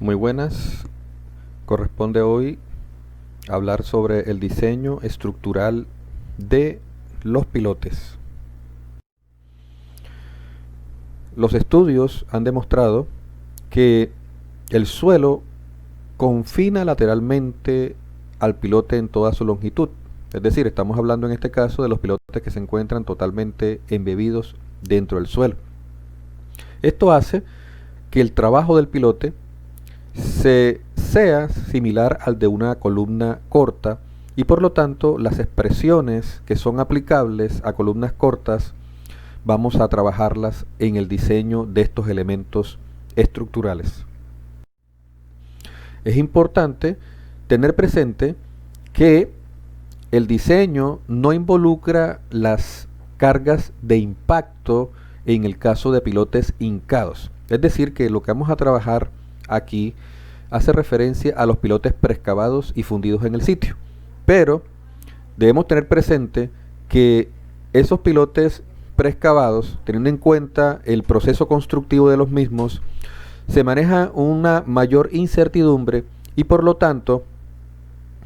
Muy buenas, corresponde hoy hablar sobre el diseño estructural de los pilotes. Los estudios han demostrado que el suelo confina lateralmente al pilote en toda su longitud. Es decir, estamos hablando en este caso de los pilotes que se encuentran totalmente embebidos dentro del suelo. Esto hace que el trabajo del pilote sea similar al de una columna corta y por lo tanto las expresiones que son aplicables a columnas cortas vamos a trabajarlas en el diseño de estos elementos estructurales. Es importante tener presente que el diseño no involucra las cargas de impacto en el caso de pilotes hincados. Es decir, que lo que vamos a trabajar aquí hace referencia a los pilotes preexcavados y fundidos en el sitio. Pero debemos tener presente que esos pilotes preexcavados, teniendo en cuenta el proceso constructivo de los mismos, se maneja una mayor incertidumbre y por lo tanto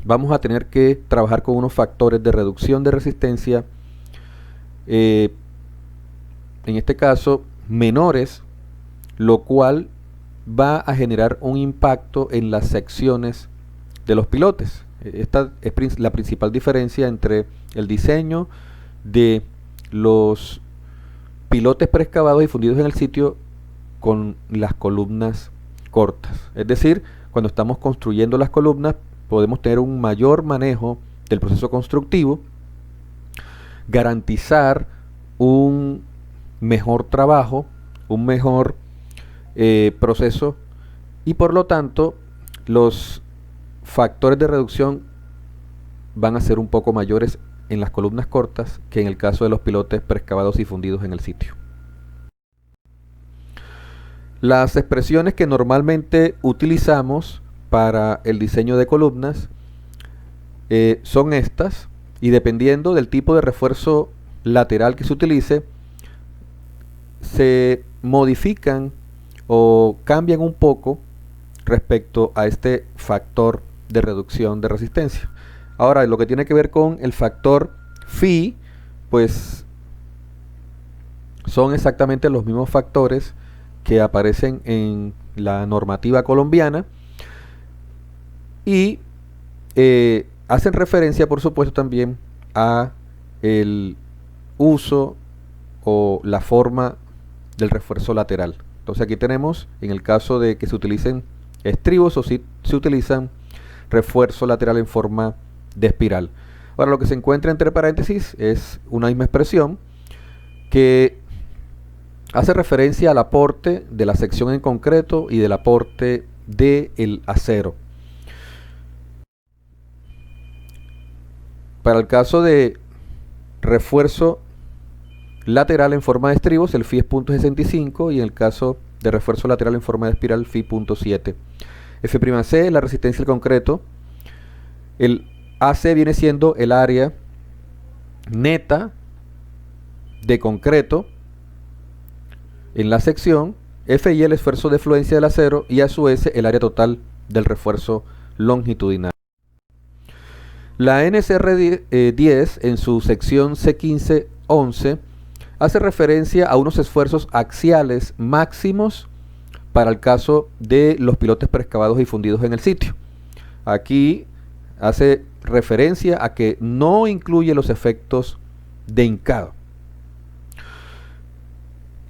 vamos a tener que trabajar con unos factores de reducción de resistencia, en este caso menores, lo cual va a generar un impacto en las secciones de los pilotes. Esta es la principal diferencia entre el diseño de los pilotes preexcavados y fundidos en el sitio con las columnas cortas. Es decir, cuando estamos construyendo las columnas podemos tener un mayor manejo del proceso constructivo, garantizar un mejor trabajo, un mejor proceso y por lo tanto los factores de reducción van a ser un poco mayores en las columnas cortas que en el caso de los pilotes preexcavados y fundidos en el sitio. Las expresiones que normalmente utilizamos para el diseño de columnas son estas, y dependiendo del tipo de refuerzo lateral que se utilice, se modifican o cambian un poco respecto a este factor de reducción de resistencia. Ahora, lo que tiene que ver con el factor phi, pues son exactamente los mismos factores que aparecen en la normativa colombiana y hacen referencia, por supuesto, también a el uso o la forma del refuerzo lateral. Entonces aquí tenemos, en el caso de que se utilicen estribos o si se utilizan refuerzo lateral en forma de espiral. Ahora, lo que se encuentra entre paréntesis es una misma expresión que hace referencia al aporte de la sección en concreto y del aporte del acero. Para el caso de refuerzo lateral en forma de estribos, el phi es 0.65 y en el caso de refuerzo lateral en forma de espiral, phi 0.7. F'C es la resistencia del concreto. El AC viene siendo el área neta de concreto en la sección, FI el esfuerzo de fluencia del acero y a su vez el área total del refuerzo longitudinal. La NSR10 en su sección C15-11 hace referencia a unos esfuerzos axiales máximos para el caso de los pilotes preexcavados y fundidos en el sitio. Aquí hace referencia a que no incluye los efectos de hincado.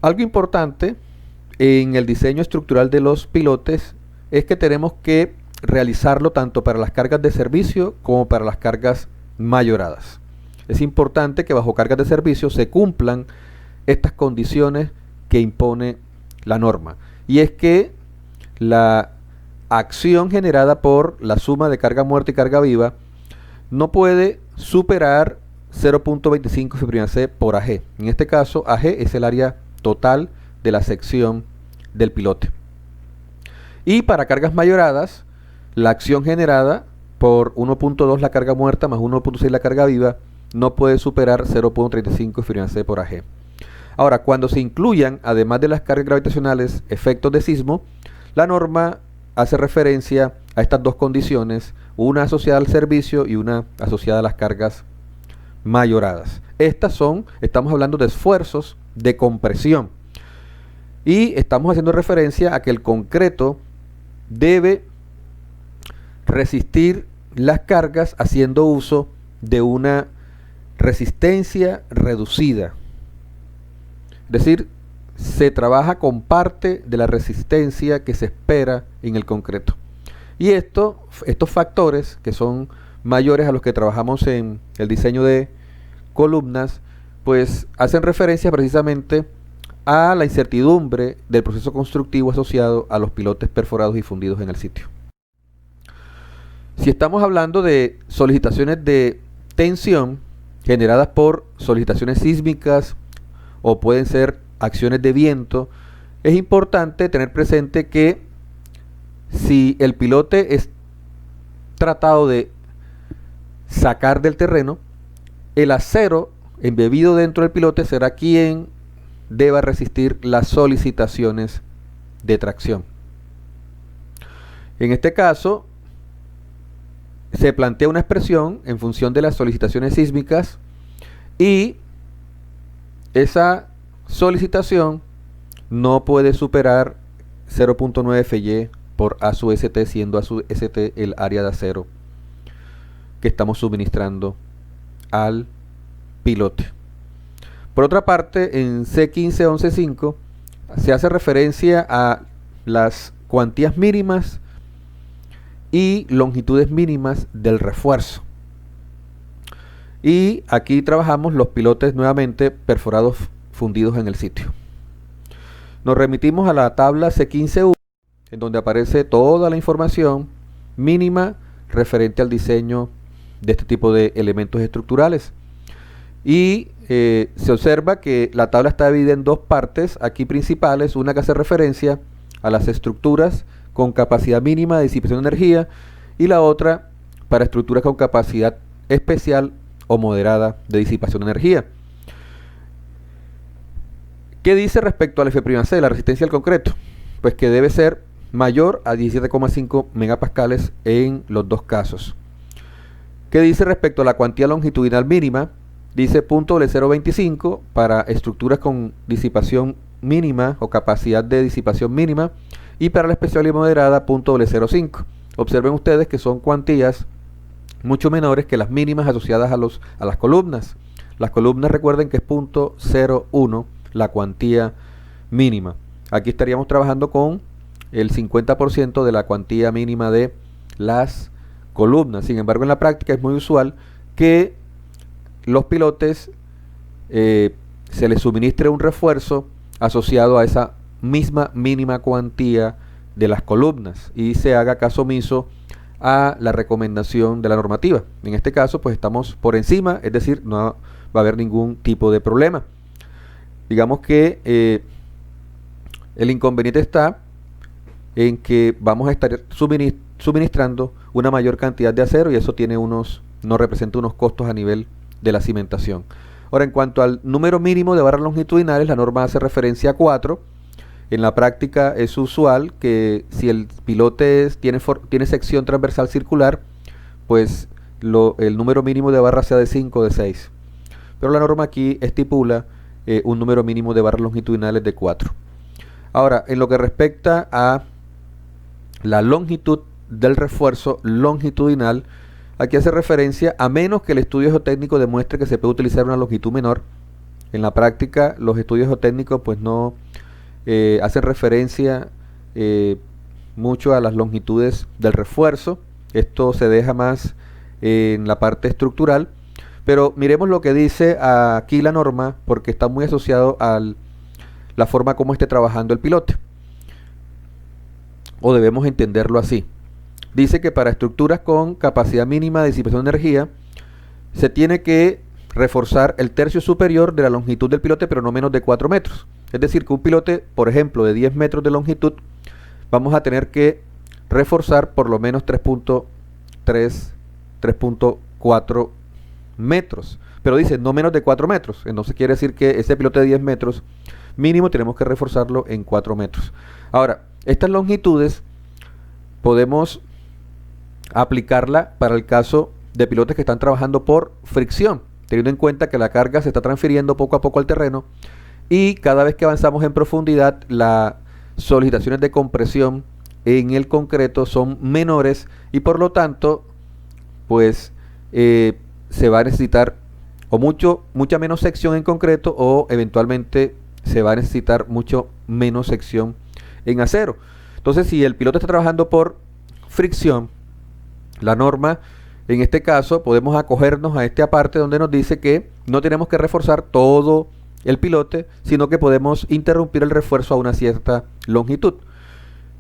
Algo importante en el diseño estructural de los pilotes es que tenemos que realizarlo tanto para las cargas de servicio como para las cargas mayoradas. Es importante que bajo cargas de servicio se cumplan estas condiciones que impone la norma. Y es que la acción generada por la suma de carga muerta y carga viva no puede superar 0.25 F'C por AG. En este caso, AG es el área total de la sección del pilote. Y para cargas mayoradas, la acción generada por 1.2 la carga muerta más 1.6 la carga viva no puede superar 0.35 F'C por AG. Ahora, cuando se incluyan, además de las cargas gravitacionales, efectos de sismo, la norma hace referencia a estas dos condiciones, una asociada al servicio y una asociada a las cargas mayoradas. Estamos hablando de esfuerzos de compresión y estamos haciendo referencia a que el concreto debe resistir las cargas haciendo uso de una resistencia reducida. Es decir, se trabaja con parte de la resistencia que se espera en el concreto. Y estos factores, que son mayores a los que trabajamos en el diseño de columnas, pues hacen referencia precisamente a la incertidumbre del proceso constructivo asociado a los pilotes perforados y fundidos en el sitio. Si estamos hablando de solicitaciones de tensión generadas por solicitaciones sísmicas o pueden ser acciones de viento, es importante tener presente que si el pilote es tratado de sacar del terreno, el acero embebido dentro del pilote será quien deba resistir las solicitaciones de tracción. En este caso, se plantea una expresión en función de las solicitaciones sísmicas y esa solicitación no puede superar 0.9 FY por A sub ST, siendo A sub ST el área de acero que estamos suministrando al pilote. Por otra parte, en C15-11.5 se hace referencia a las cuantías mínimas y longitudes mínimas del refuerzo. Y aquí trabajamos los pilotes nuevamente perforados fundidos en el sitio. Nos remitimos a la tabla C15U, en donde aparece toda la información mínima referente al diseño de este tipo de elementos estructurales. Y se observa que la tabla está dividida en dos partes aquí principales, una que hace referencia a las estructuras con capacidad mínima de disipación de energía y la otra para estructuras con capacidad especial o moderada de disipación de energía. ¿Qué dice respecto al F'C, la resistencia al concreto? Pues que debe ser mayor a 17,5 megapascales en los dos casos. ¿Qué dice respecto a la cuantía longitudinal mínima? Dice .025 para estructuras con disipación mínima o capacidad de disipación mínima y para la especial y moderada .005. Observen ustedes que son cuantías mucho menores que las mínimas asociadas a las columnas. Las columnas, recuerden que es .01 la cuantía mínima. Aquí estaríamos trabajando con el 50% de la cuantía mínima de las columnas. Sin embargo, en la práctica es muy usual que los pilotes se les suministre un refuerzo asociado a esa misma mínima cuantía de las columnas y se haga caso omiso a la recomendación de la normativa. En este caso, pues estamos por encima, es decir, no va a haber ningún tipo de problema. Digamos que el inconveniente está en que vamos a estar suministrando una mayor cantidad de acero y eso nos representa unos costos a nivel de la cimentación. Ahora, en cuanto al número mínimo de barras longitudinales, la norma hace referencia a 4. En la práctica es usual que si el pilote tiene sección transversal circular, pues el número mínimo de barras sea de 5 o de 6. Pero la norma aquí estipula un número mínimo de barras longitudinales de 4. Ahora, en lo que respecta a la longitud del refuerzo longitudinal, aquí hace referencia a menos que el estudio geotécnico demuestre que se puede utilizar una longitud menor. En la práctica, los estudios geotécnicos pues no hacen referencia mucho a las longitudes del refuerzo. Esto se deja más en la parte estructural. Pero miremos lo que dice aquí la norma, porque está muy asociado a la forma como esté trabajando el pilote. O debemos entenderlo así. Dice que para estructuras con capacidad mínima de disipación de energía se tiene que reforzar el tercio superior de la longitud del pilote, pero no menos de 4 metros. Es decir, que un pilote, por ejemplo, de 10 metros de longitud, vamos a tener que reforzar por lo menos 3.4 metros. Pero dice no menos de 4 metros. Entonces quiere decir que ese pilote de 10 metros mínimo tenemos que reforzarlo en 4 metros. Ahora, estas longitudes podemos aplicarla para el caso de pilotes que están trabajando por fricción, teniendo en cuenta que la carga se está transfiriendo poco a poco al terreno y cada vez que avanzamos en profundidad las solicitaciones de compresión en el concreto son menores y por lo tanto pues se va a necesitar o mucha menos sección en concreto o eventualmente se va a necesitar mucho menos sección en acero. Entonces, si el piloto está trabajando por fricción, la norma, en este caso, podemos acogernos a esta parte donde nos dice que no tenemos que reforzar todo el pilote, sino que podemos interrumpir el refuerzo a una cierta longitud.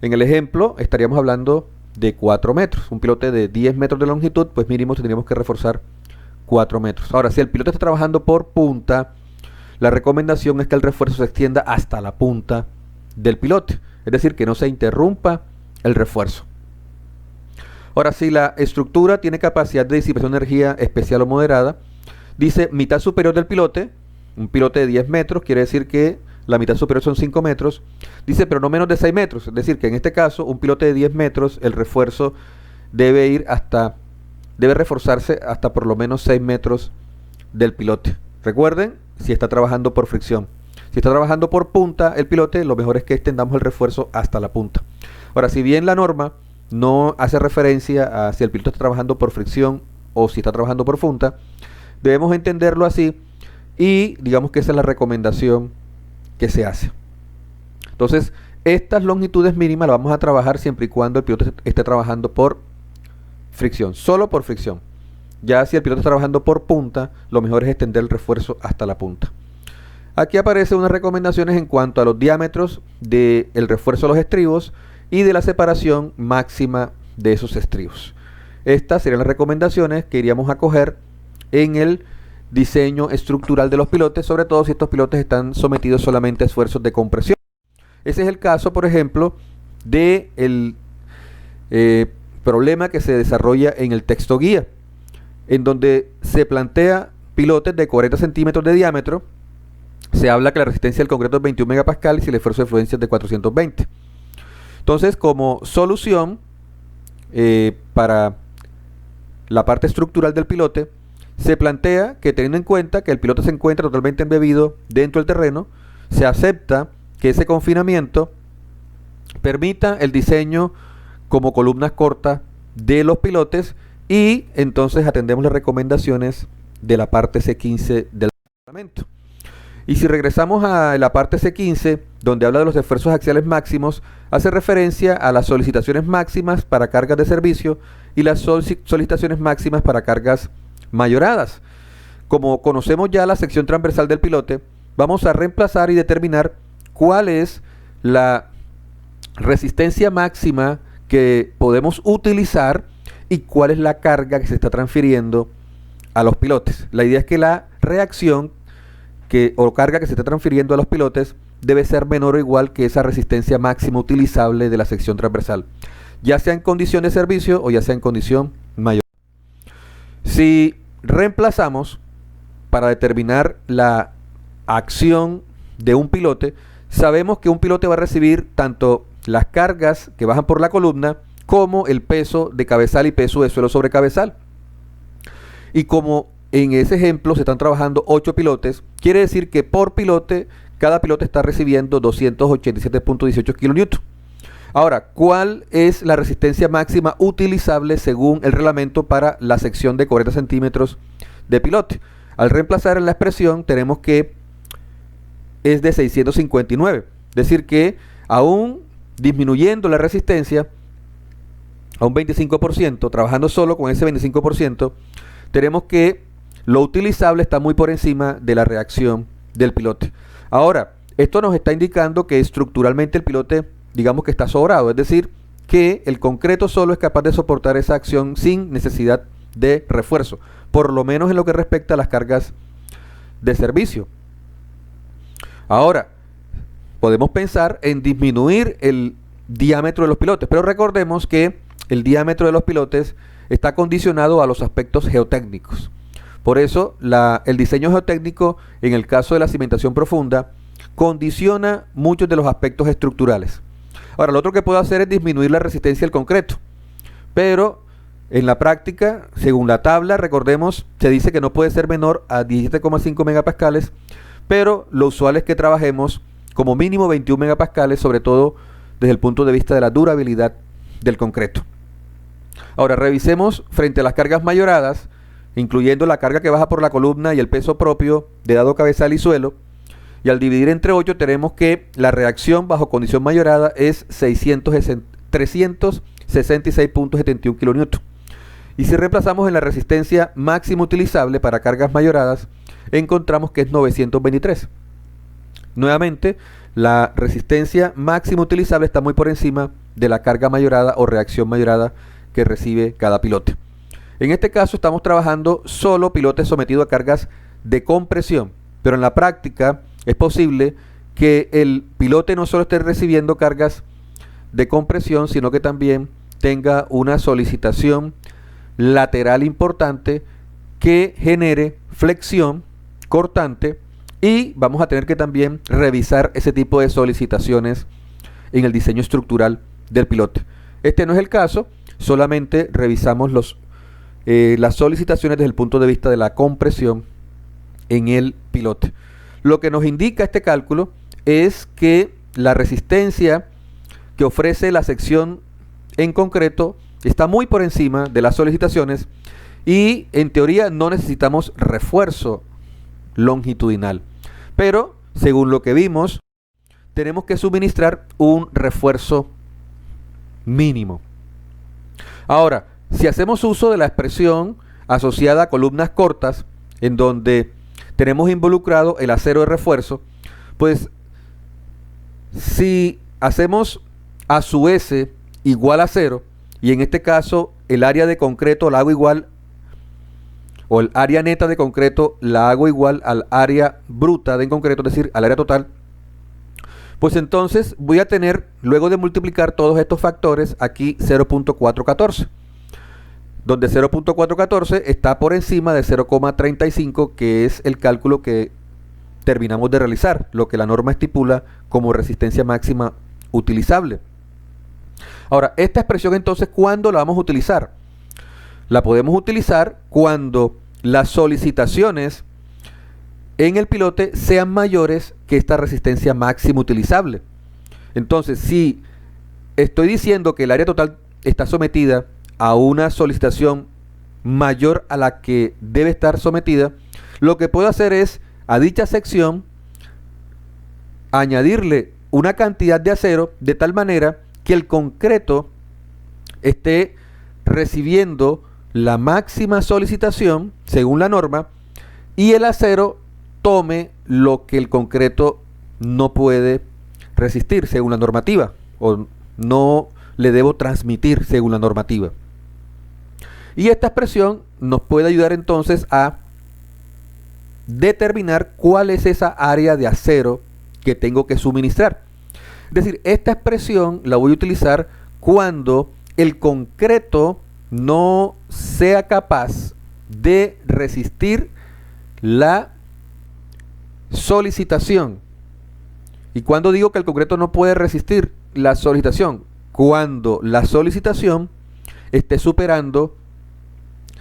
En el ejemplo, estaríamos hablando de 4 metros. Un pilote de 10 metros de longitud, pues mínimo tendríamos que reforzar 4 metros. Ahora, si el piloto está trabajando por punta, la recomendación es que el refuerzo se extienda hasta la punta del pilote. Es decir, que no se interrumpa el refuerzo. Ahora, si la estructura tiene capacidad de disipación de energía especial o moderada, dice mitad superior del pilote, un pilote de 10 metros, quiere decir que la mitad superior son 5 metros, dice pero no menos de 6 metros, es decir que en este caso un pilote de 10 metros, el refuerzo debe reforzarse hasta por lo menos 6 metros del pilote. Recuerden, si está trabajando por fricción. Si está trabajando por punta el pilote, lo mejor es que extendamos el refuerzo hasta la punta. Ahora, si bien la norma no hace referencia a si el piloto está trabajando por fricción o si está trabajando por punta, debemos entenderlo así y digamos que esa es la recomendación que se hace. Entonces, estas longitudes mínimas las vamos a trabajar siempre y cuando el piloto esté trabajando por fricción, solo por fricción. Ya si el piloto está trabajando por punta, lo mejor es extender el refuerzo hasta la punta. Aquí aparecen unas recomendaciones en cuanto a los diámetros del refuerzo de los estribos y de la separación máxima de esos estribos. Estas serían las recomendaciones que iríamos a coger en el diseño estructural de los pilotes, sobre todo si estos pilotes están sometidos solamente a esfuerzos de compresión. Ese es el caso, por ejemplo, del problema que se desarrolla en el texto guía, en donde se plantea pilotes de 40 centímetros de diámetro. Se habla que la resistencia del concreto es 21 megapascales y el esfuerzo de fluencia es de 420. Entonces, como solución para la parte estructural del pilote, se plantea que teniendo en cuenta que el piloto se encuentra totalmente embebido dentro del terreno, se acepta que ese confinamiento permita el diseño como columnas cortas de los pilotes y entonces atendemos las recomendaciones de la parte C15 del reglamento. Y si regresamos a la parte C15, donde habla de los esfuerzos axiales máximos, hace referencia a las solicitaciones máximas para cargas de servicio y las solicitaciones máximas para cargas mayoradas. Como conocemos ya la sección transversal del pilote, vamos a reemplazar y determinar cuál es la resistencia máxima que podemos utilizar y cuál es la carga que se está transfiriendo a los pilotes. La idea es que la reacción o carga que se está transfiriendo a los pilotes debe ser menor o igual que esa resistencia máxima utilizable de la sección transversal, ya sea en condición de servicio o ya sea en condición mayor. Si reemplazamos para determinar la acción de un pilote, sabemos que un pilote va a recibir tanto las cargas que bajan por la columna como el peso de cabezal y peso de suelo sobre cabezal. Y como en ese ejemplo se están trabajando 8 pilotes, quiere decir que por pilote, cada pilote está recibiendo 287.18 kN. Ahora, ¿cuál es la resistencia máxima utilizable según el reglamento para la sección de 40 centímetros de pilote? Al reemplazar en la expresión tenemos que es de 659. Es decir que aún disminuyendo la resistencia a un 25%, trabajando solo con ese 25%, tenemos que lo utilizable está muy por encima de la reacción del pilote. Ahora, esto nos está indicando que estructuralmente el pilote, digamos que está sobrado, es decir, que el concreto solo es capaz de soportar esa acción sin necesidad de refuerzo, por lo menos en lo que respecta a las cargas de servicio. Ahora, podemos pensar en disminuir el diámetro de los pilotes, pero recordemos que el diámetro de los pilotes está condicionado a los aspectos geotécnicos. Por eso, el diseño geotécnico, en el caso de la cimentación profunda, condiciona muchos de los aspectos estructurales. Ahora, lo otro que puedo hacer es disminuir la resistencia del concreto. Pero en la práctica, según la tabla, recordemos, se dice que no puede ser menor a 17,5 megapascales, pero lo usual es que trabajemos como mínimo 21 megapascales, sobre todo desde el punto de vista de la durabilidad del concreto. Ahora, revisemos frente a las cargas mayoradas, incluyendo la carga que baja por la columna y el peso propio de dado cabezal y suelo. Y al dividir entre 8 tenemos que la reacción bajo condición mayorada es 366.71 kN. Y si reemplazamos en la resistencia máxima utilizable para cargas mayoradas, encontramos que es 923. Nuevamente, la resistencia máxima utilizable está muy por encima de la carga mayorada o reacción mayorada que recibe cada pilote. En este caso estamos trabajando solo pilotes sometidos a cargas de compresión, pero en la práctica es posible que el pilote no solo esté recibiendo cargas de compresión, sino que también tenga una solicitación lateral importante que genere flexión cortante, y vamos a tener que también revisar ese tipo de solicitaciones en el diseño estructural del pilote. Este no es el caso, solamente revisamos las solicitaciones desde el punto de vista de la compresión en el pilote. Lo que nos indica este cálculo es que la resistencia que ofrece la sección en concreto está muy por encima de las solicitaciones y en teoría no necesitamos refuerzo longitudinal. Pero según lo que vimos, tenemos que suministrar un refuerzo mínimo. Ahora, si hacemos uso de la expresión asociada a columnas cortas, en donde tenemos involucrado el acero de refuerzo, pues si hacemos a su S igual a 0, y en este caso el área de concreto la hago igual, o el área neta de concreto la hago igual al área bruta de concreto, es decir, al área total, pues entonces voy a tener, luego de multiplicar todos estos factores, aquí 0.414, donde 0.414 está por encima de 0,35, que es el cálculo que terminamos de realizar, lo que la norma estipula como resistencia máxima utilizable. Ahora, esta expresión entonces, ¿cuándo la vamos a utilizar? La podemos utilizar cuando las solicitaciones en el pilote sean mayores que esta resistencia máxima utilizable. Entonces, si estoy diciendo que el área total está sometida a una solicitación mayor a la que debe estar sometida, lo que puedo hacer es a dicha sección añadirle una cantidad de acero de tal manera que el concreto esté recibiendo la máxima solicitación según la norma y el acero tome lo que el concreto no puede resistir según la normativa o no le debo transmitir según la normativa. Y esta expresión nos puede ayudar entonces a determinar cuál es esa área de acero que tengo que suministrar. Es decir, esta expresión la voy a utilizar cuando el concreto no sea capaz de resistir la solicitación. ¿Y cuando digo que el concreto no puede resistir la solicitación? Cuando la solicitación esté superando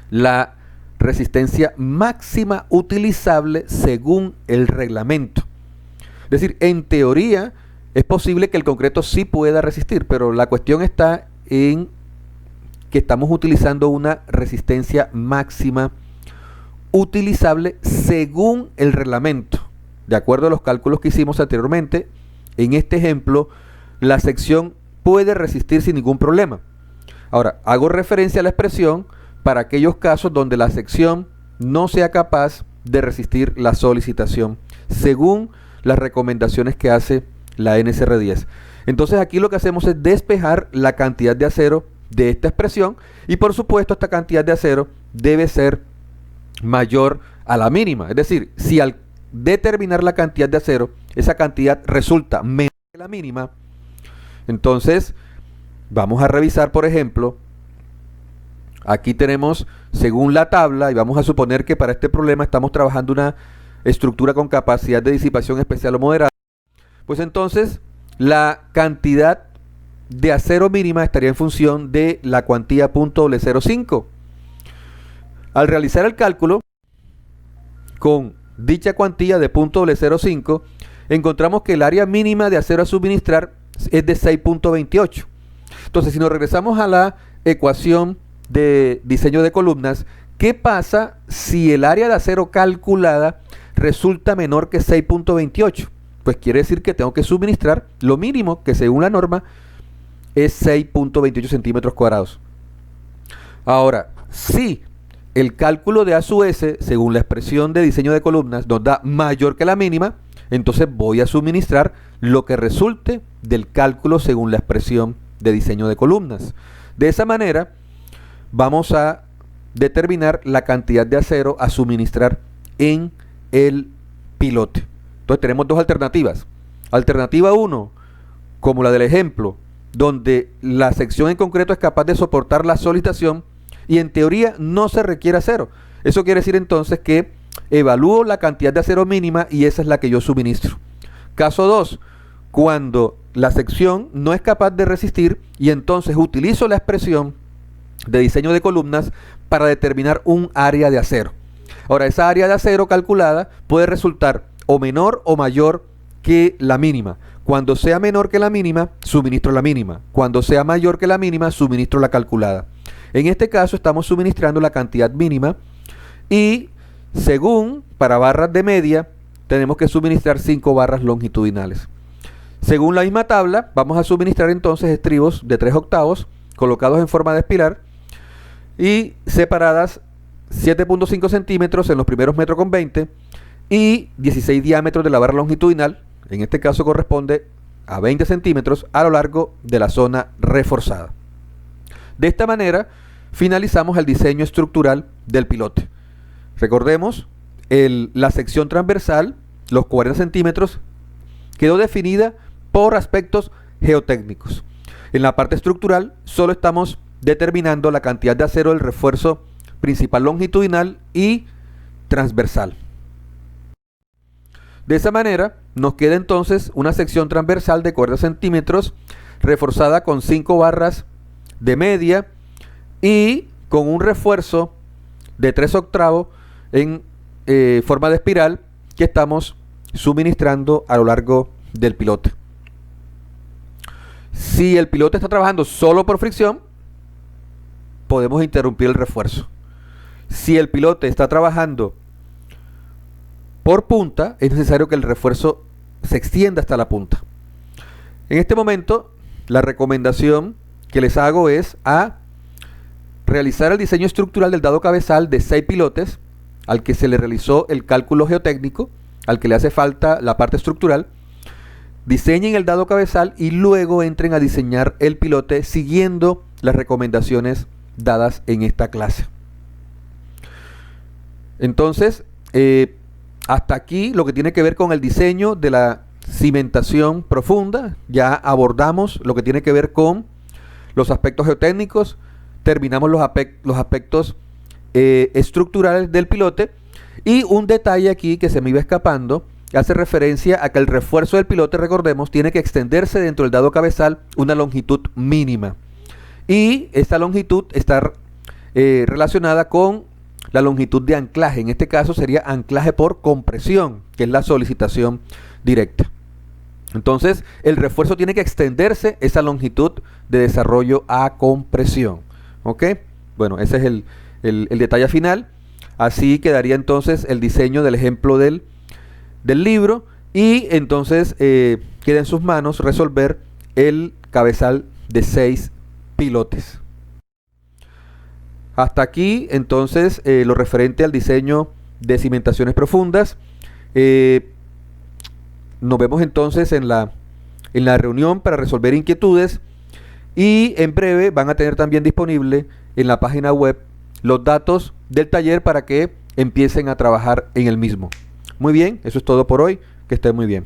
la resistencia máxima utilizable según el reglamento. Es decir, en teoría es posible que el concreto sí pueda resistir, pero la cuestión está en que estamos utilizando una resistencia máxima utilizable según el reglamento. De acuerdo a los cálculos que hicimos anteriormente, en este ejemplo, la sección puede resistir sin ningún problema. Ahora, hago referencia a la expresión para aquellos casos donde la sección no sea capaz de resistir la solicitación, según las recomendaciones que hace la NSR 10. Entonces aquí lo que hacemos es despejar la cantidad de acero de esta expresión y por supuesto esta cantidad de acero debe ser mayor a la mínima. Es decir, si al determinar la cantidad de acero, esa cantidad resulta menor que la mínima, entonces vamos a revisar, por ejemplo, aquí tenemos según la tabla y vamos a suponer que para este problema estamos trabajando una estructura con capacidad de disipación especial o moderada. Pues entonces la cantidad de acero mínima estaría en función de la cuantía .05. Al realizar el cálculo con dicha cuantía de .05, encontramos que el área mínima de acero a suministrar es de 6.28. Entonces, si nos regresamos a la ecuación de diseño de columnas, ¿qué pasa si el área de acero calculada resulta menor que 6.28? Pues quiere decir que tengo que suministrar lo mínimo, que según la norma es 6.28 centímetros cuadrados. Ahora, si el cálculo de A sub S, según la expresión de diseño de columnas, nos da mayor que la mínima, entonces voy a suministrar lo que resulte del cálculo según la expresión de diseño de columnas. De esa manera, vamos a determinar la cantidad de acero a suministrar en el pilote. Entonces tenemos dos alternativas. Alternativa 1, como la del ejemplo, donde la sección en concreto es capaz de soportar la solicitación y en teoría no se requiere acero. Eso quiere decir entonces que evalúo la cantidad de acero mínima y esa es la que yo suministro. Caso 2, cuando la sección no es capaz de resistir y entonces utilizo la expresión de diseño de columnas para determinar un área de acero. Ahora, esa área de acero calculada puede resultar o menor o mayor que la mínima. Cuando sea menor que la mínima, suministro la mínima. Cuando sea mayor que la mínima, suministro la calculada. En este caso estamos suministrando la cantidad mínima y según para barras de media tenemos que suministrar 5 barras longitudinales. Según la misma tabla vamos a suministrar entonces estribos de 3 octavos colocados en forma de espiral y separadas 7.5 centímetros en los primeros metros con 20 y 16 diámetros de la barra longitudinal, en este caso corresponde a 20 centímetros a lo largo de la zona reforzada. De esta manera finalizamos el diseño estructural del pilote. Recordemos, la sección transversal, los 40 centímetros, quedó definida por aspectos geotécnicos. En la parte estructural solo estamos determinando la cantidad de acero del refuerzo principal longitudinal y transversal. De esa manera nos queda entonces una sección transversal de 40 centímetros reforzada con 5 barras de media y con un refuerzo de 3 octavos en forma de espiral que estamos suministrando a lo largo del pilote. Si el pilote está trabajando solo por fricción, podemos interrumpir el refuerzo. Si el pilote está trabajando por punta, es necesario que el refuerzo se extienda hasta la punta. En este momento, la recomendación que les hago es a realizar el diseño estructural del dado cabezal de 6 pilotes, al que se le realizó el cálculo geotécnico, al que le hace falta la parte estructural. Diseñen el dado cabezal y luego entren a diseñar el pilote siguiendo las recomendaciones dadas en esta clase. Entonces, hasta aquí lo que tiene que ver con el diseño de la cimentación profunda. Ya abordamos lo que tiene que ver con los aspectos geotécnicos, terminamos los aspectos estructurales del pilote y un detalle aquí que se me iba escapando hace referencia a que el refuerzo del pilote, recordemos, tiene que extenderse dentro del dado cabezal una longitud mínima y esta longitud está relacionada con la longitud de anclaje. En este caso sería anclaje por compresión, que es la solicitación directa. Entonces el refuerzo tiene que extenderse esa longitud de desarrollo a compresión. ¿Ok? Bueno, ese es el detalle final. Así quedaría entonces el diseño del ejemplo del libro y entonces queda en sus manos resolver el cabezal de 6 pilotes. Hasta aquí entonces lo referente al diseño de cimentaciones profundas. Nos vemos entonces en la reunión para resolver inquietudes y en breve van a tener también disponible en la página web los datos del taller para que empiecen a trabajar en el mismo. Muy bien, eso es todo por hoy, que estén muy bien.